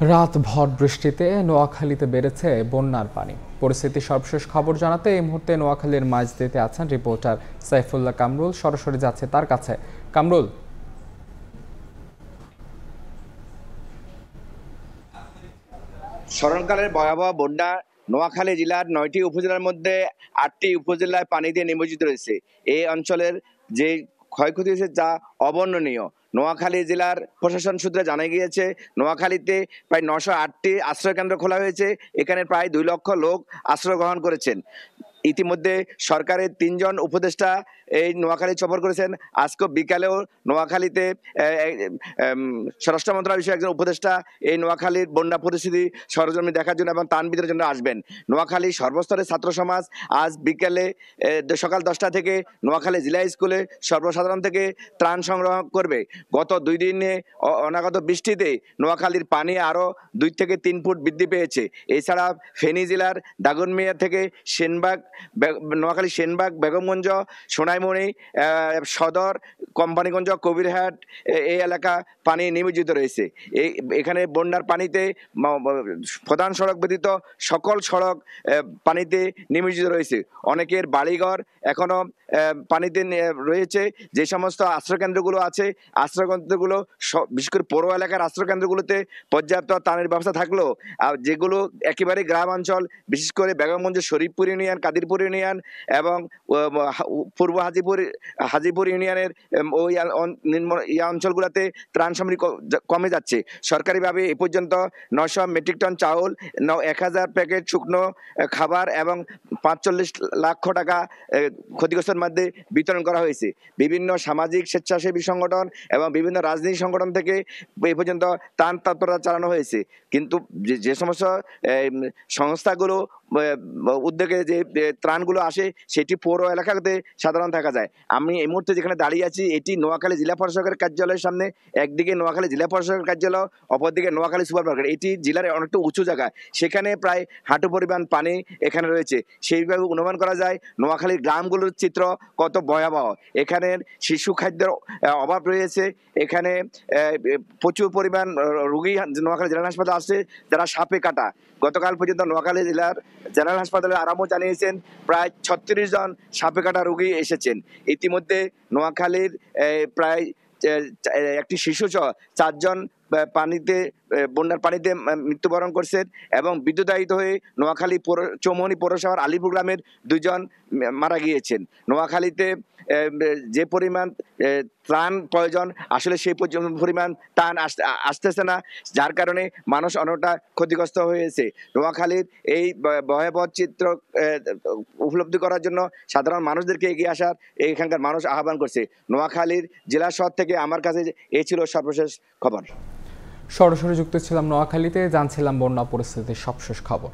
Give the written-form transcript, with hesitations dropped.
রাতভর বৃষ্টিতে নোয়াখালীতে বেড়েছে বন্যার পানি। পরিস্থিতির সর্বশেষ খবর জানাতে এই মুহূর্তে নোয়াখালীর মাঝদিতে আছেন রিপোর্টার সাইফুল্লাহ কামরুল। সরাসরি যাচ্ছে তার কাছে। কামরুল, স্মরণকালের ভয়াবহ বন্যা নোয়াখালী জেলার ৯টি উপজেলার মধ্যে ৮টি উপজেলায় পানি দিয়ে নিমজ্জিত রয়েছে। এই অঞ্চলের যে ক্ষয়ক্ষতি হয়েছে যা অবর্ণনীয়। নোয়াখালী জেলার প্রশাসন সূত্রে জানা গিয়েছে, নোয়াখালীতে প্রায় ৯০৮টি আশ্রয়কেন্দ্র খোলা হয়েছে। এখানে প্রায় ২ লক্ষ লোক আশ্রয় গ্রহণ করেছেন। ইতিমধ্যে সরকারের ৩জন উপদেষ্টা এই নোয়াখালী সফর করেছেন। আজকে বিকালেও নোয়াখালীতে স্বরাষ্ট্র মন্ত্রণালয় বিষয়ে একজন উপদেষ্টা এই নোয়াখালীর বন্যা পরিস্থিতি সরজমিনে দেখার জন্য এবং ত্রাণ বিতরণের জন্য আসবেন। নোয়াখালী সর্বস্তরের ছাত্র সমাজ আজ বিকেলে সকাল ১০টা থেকে নোয়াখালী জেলা স্কুলে সর্বসাধারণ থেকে ত্রাণ সংগ্রহ করবে। গত ২ দিনে অনাগত বৃষ্টিতে নোয়াখালীর পানি আরও ২ থেকে ৩ ফুট বৃদ্ধি পেয়েছে। এছাড়া ফেনী জেলার দাগনমিয়া থেকে সেনবাগ, নোয়াখালী সেনবাগ, বেগমগঞ্জ, সোনাইমুড়ি, সদর, কোম্পানিগঞ্জ, কবিরহাট এই এলাকা পানি নিমজ্জিত রয়েছে। এখানে বন্যার পানিতে প্রধান সড়ক ব্যতীত সকল সড়ক পানিতে নিমজ্জিত রয়েছে। অনেকের বাড়িঘর এখনো পানিতে রয়েছে। যে সমস্ত আশ্রয়কেন্দ্রগুলো আছে, আশ্রয়কেন্দ্রগুলো বিশেষ করে পৌর এলাকার আশ্রয়কেন্দ্রগুলোতে পর্যাপ্ত ত্রাণের ব্যবস্থা থাকলেও যেগুলো একেবারে গ্রাম অঞ্চল, বিশেষ করে বেগমগঞ্জ, শরীফপুর ইউনিয়ন, কাদিরপুর ইউনিয়ন এবং পূর্ব হাজিপুর ইউনিয়নের ওই অঞ্চলগুলোতে ত্রাণ সামগ্রী কমে যাচ্ছে। সরকারিভাবে এ পর্যন্ত ৯০০ মেট্রিক টন চাউল, ১,০০০ প্যাকেট শুকনো খাবার এবং ৪৫ লক্ষ টাকা ক্ষতিগ্রস্তের মধ্যে বিতরণ করা হয়েছে। বিভিন্ন সামাজিক স্বেচ্ছাসেবী সংগঠন এবং বিভিন্ন রাজনৈতিক সংগঠন থেকে এ পর্যন্ত ত্রাণ তৎপরতা চালানো হয়েছে। কিন্তু যে সমস্ত সংস্থাগুলো উদ্যোগে যে ত্রাণগুলো আসে সেটি পৌর এলাকাতে সাধারণ থাকা যায়। আমি এই মুহূর্তে যেখানে দাঁড়িয়ে আছি এটি নোয়াখালী জেলা প্রশাসকের কার্যালয়ের সামনে। একদিকে নোয়াখালী জেলা প্রশাসকের কার্যালয়, অপরদিকে নোয়াখালী সুপার মার্কেট। এটি জেলার অনেকটা উঁচু জায়গা, সেখানে প্রায় হাঁটু পরিমাণ পানি এখানে রয়েছে। সেইভাবে অনুমান করা যায় নোয়াখালীর গ্রামগুলোর চিত্র কত ভয়াবহ। এখানের শিশু খাদ্যের অভাব রয়েছে। এখানে প্রচুর পরিমাণ রোগী নোয়াখালী জেনারেল হাসপাতাল আসছে যারা সাপে কাটা। গতকাল পর্যন্ত নোয়াখালী জেলার জেনারেল হাসপাতালের আরামও জানিয়েছেন প্রায় ৩৬ জন সাপে কাটা রোগী এসেছেন। ইতিমধ্যে নোয়াখালীর প্রায় একটি শিশু সহ ৪ জন বন্যার পানিতে মৃত্যুবরণ করছেন এবং বিদ্যুতায়িত হয়ে নোয়াখালী চৌমুহনী পৌরসভার আলিপুর গ্রামের ২ জন মারা গিয়েছেন। নোয়াখালীতে যে পরিমাণ ত্রাণ প্রয়োজন আসলে সেই পরিমাণ ত্রাণ আসতেছে না, যার কারণে মানুষ অনেকটা ক্ষতিগ্রস্ত হয়েছে। নোয়াখালীর এই ভয়াবহ চিত্র উপলব্ধি করার জন্য সাধারণ মানুষদেরকে এগিয়ে আসার এখানকার মানুষ আহ্বান করছে। নোয়াখালীর জেলা শহর থেকে আমার কাছে এই ছিল সর্বশেষ খবর। সরাসরি যুক্ত ছিলাম নোয়াখালীতে, জানছিলাম বন্যা পরিস্থিতির সবশেষ খবর।